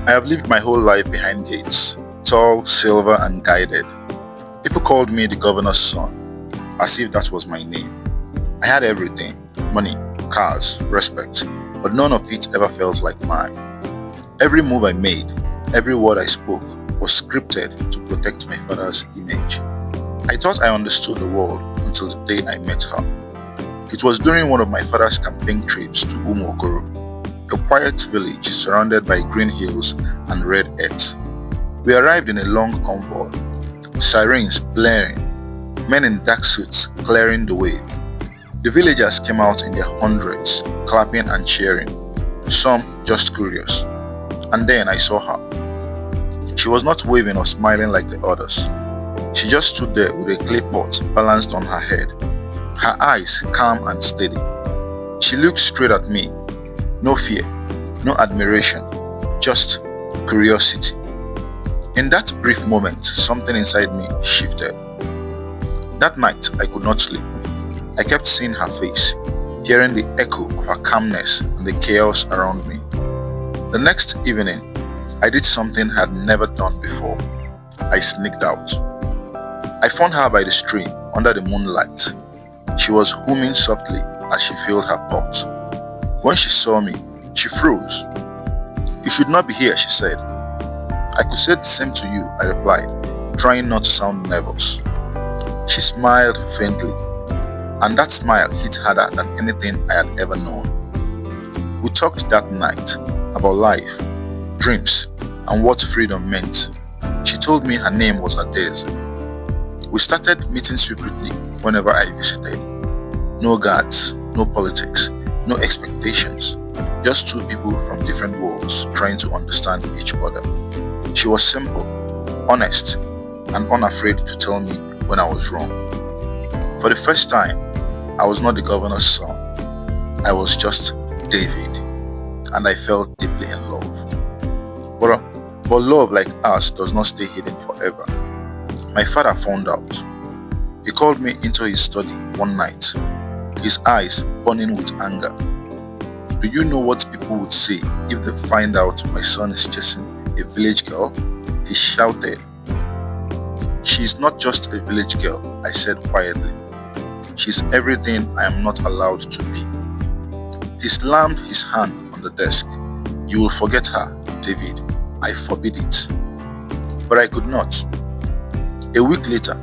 I have lived my whole life behind gates, tall, silver, and guided. People called me the governor's son, as if that was my name. I had everything: money, cars, respect, but none of it ever felt like mine. Every move I made, every word I spoke, was scripted to protect my father's image. I thought I understood the world until the day I met her. It was during one of my father's camping trips to Umokoro, a quiet village surrounded by green hills and red earth. We arrived in a long convoy, sirens blaring, men in dark suits clearing the way. The villagers came out in their hundreds, clapping and cheering, some just curious. And then I saw her. She was not waving or smiling like the others. She just stood there with a clay pot balanced on her head, her eyes calm and steady. She looked straight at me. No fear, no admiration, just curiosity. In that brief moment, something inside me shifted. That night, I could not sleep. I kept seeing her face, hearing the echo of her calmness in the chaos around me. The next evening, I did something I had never done before. I sneaked out. I found her by the stream under the moonlight. She was humming softly as she filled her pot. When she saw me, she froze. "You should not be here," she said. "I could say the same to you," I replied, trying not to sound nervous. She smiled faintly, and that smile hit harder than anything I had ever known. We talked that night about life, dreams, and what freedom meant. She told me her name was Adeze. We started meeting secretly whenever I visited. No guards, no politics, no expectations. Just two people from different worlds trying to understand each other. She was simple, honest, and unafraid to tell me when I was wrong. For the first time, I was not the governor's son. I was just David, and I felt deeply in love. But love like ours does not stay hidden forever. My father found out. He called me into his study one night, his eyes burning with anger. "Do you know what people would say if they find out my son is chasing a village girl?" He shouted. "She's not just a village girl," I said quietly. "She's everything I am not allowed to be." He slammed his hand on the desk. "You will forget her, David. I forbid it." But I could not. A week later,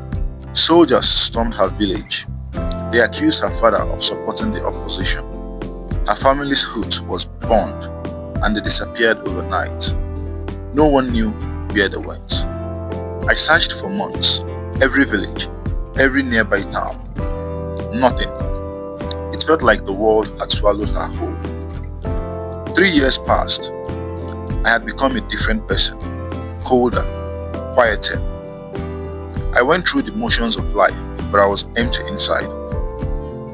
soldiers stormed her village. They accused her father of supporting the opposition. Her family's hut was burned, and they disappeared overnight. No one knew where they went. I searched for months, every village, every nearby town. Nothing. It felt like the world had swallowed her whole. 3 years passed. I had become a different person, colder, quieter. I went through the motions of life, but I was empty inside.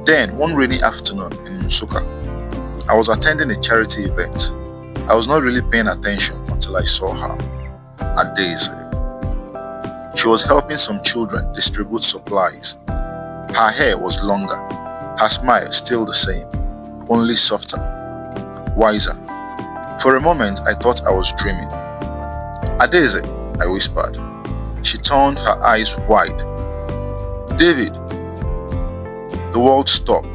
Then, one rainy afternoon in Musuka, I was attending a charity event. I was not really paying attention until I saw her, Adeze. She was helping some children distribute supplies. Her hair was longer, her smile still the same, only softer, wiser. For a moment, I thought I was dreaming. "Adeze," I whispered. She turned her eyes wide. "David." The world stopped.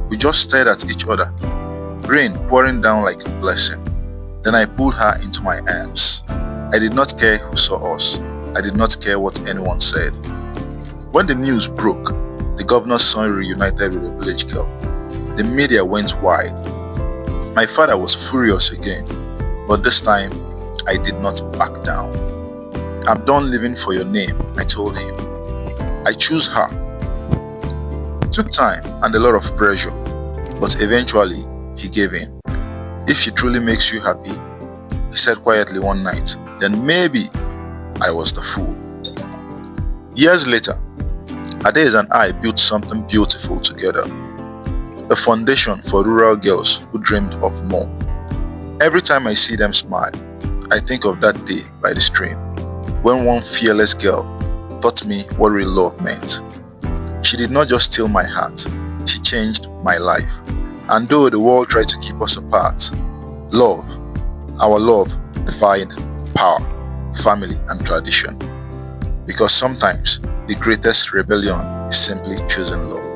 We just stared at each other, rain pouring down like a blessing. Then I pulled her into my arms. I did not care who saw us. I did not care what anyone said. When the news broke, the governor's son reunited with a village girl. The media went wide. My father was furious again, but this time I did not back down. "I'm done living for your name," I told him. "I choose her." It took time and a lot of pressure, but eventually he gave in. "If she truly makes you happy," he said quietly one night, "then maybe I was the fool." Years later, Adeze and I built something beautiful together. A foundation for rural girls who dreamed of more. Every time I see them smile, I think of that day by the stream, when one fearless girl taught me what real love meant. She did not just steal my heart, she changed my life. And though the world tried to keep us apart, love, our love, defied power, family, and tradition. Because sometimes the greatest rebellion is simply choosing love.